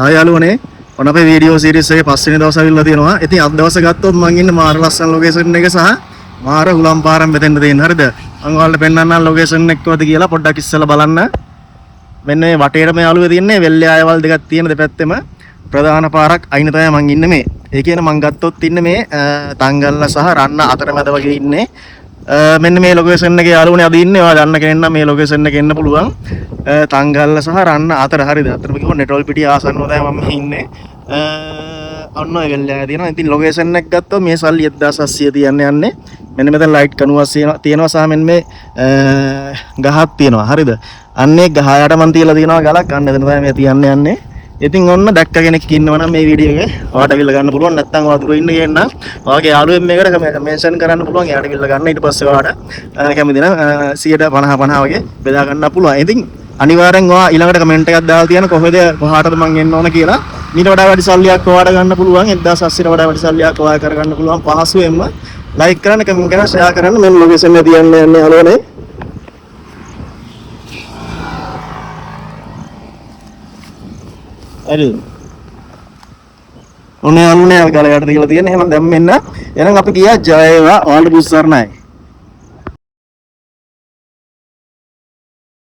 ආය යාළුවනේ ඔන්න අපේ වීඩියෝ සීරීස් එකේ පස්වෙනි දවස් අවිල්ලා තියෙනවා. ඉතින් අද දවස ගත්තොත් මං ඉන්නේ මාර ලස්සන ලොකේෂන් එක සහ මාර හුලම් පාරම් මෙතෙන්ද තියෙන. හරිද? මං ඔයාලට පෙන්නන්නම් ලොකේෂන් එක කොහොමද කියලා පොඩ්ඩක් ඉස්සෙල්ලා බලන්න. මෙන්න මේ වටේටම යාළුවේ තියන්නේ වෙල්ලේ ආයවල් දෙකක් තියෙන දෙපැත්තෙම ප්‍රධාන පාරක් අයින තමයි මං ඉන්නේ මේ. ඒ කියන්නේ මං ගත්තොත් ඉන්නේ මේ තංගල්ල සහ රන්න අතරමැද වගේ ඉන්නේ. මෙන්න මේ ලොකේෂන් එකේ යාළුවනේ අද ඉන්නේ. ඔයා දන්න කෙනෙක් නම් මේ ලොකේෂන් එකේ එන්න පුළුවන්. තංගල්ල සහ රන්න අතර හරිද? අතරම කිව්ව නෙට්වල් පිටිය ආසන්නව තමයි මම ඉන්නේ. ඔන්න ඔය වෙල්ලේ තියෙනවා. ඉතින් ලොකේෂන් එක ගත්තොත් මේ සල්ලි 1700 තියන්නේ යන්නේ. මෙන්න මෙතන ලයිට් කණුවක් තියෙනවා සහ මෙන්න මේ ගහක් තියෙනවා. හරිද? අන්නේ ගහ යට මන් තියලා තියෙනවා ගලක්. අන්න එතන තමයි මේ තියන්න යන්නේ. ඉතින් ඔන්න දැක්ක කෙනෙක් ඉන්නවා නම් මේ වීඩියෝ එකේ ඔයාට විල්ල ගන්න පුළුවන්. නැත්නම් ඔයා දුර ඉන්න කියන්න ඔයාගේ යාළුවෙක් මේකට මෙන්ෂන් කරන්න පුළුවන්. එයාට විල්ල ගන්න. ඊට පස්සේ ඔයාට කැමති නම් 150 වගේ බෙදා ගන්න පුළුවන්. ඉතින් අනිවාර්යෙන් ඔයා ඊළඟට කමෙන්ට් එකක් දාලා තියන්න කොහෙද කොහාටද මං එන්න ඕන කියලා. ඊට වඩා වැඩි සල්ලියක් ඔයාට ගන්න පුළුවන්. 1700ට වඩා වැඩි සල්ලියක් ඔයා කරගන්න පුළුවන්. පහසුවෙන්ම ලයික් කරන්න, කමෙන්ට් කරන්න, ෂෙයා කරන්න. මෙන්න ලොකේෂන් එක තියන්න යන්නේ යාළුවනේ. හරි. ඔන්න යාළුවනේ ගලයට තියලා තියෙන. එහෙනම් දැන් මෙන්න එහෙනම් අපි ගියා ජය වේවා. ඔයාලට පුස්සරණයි.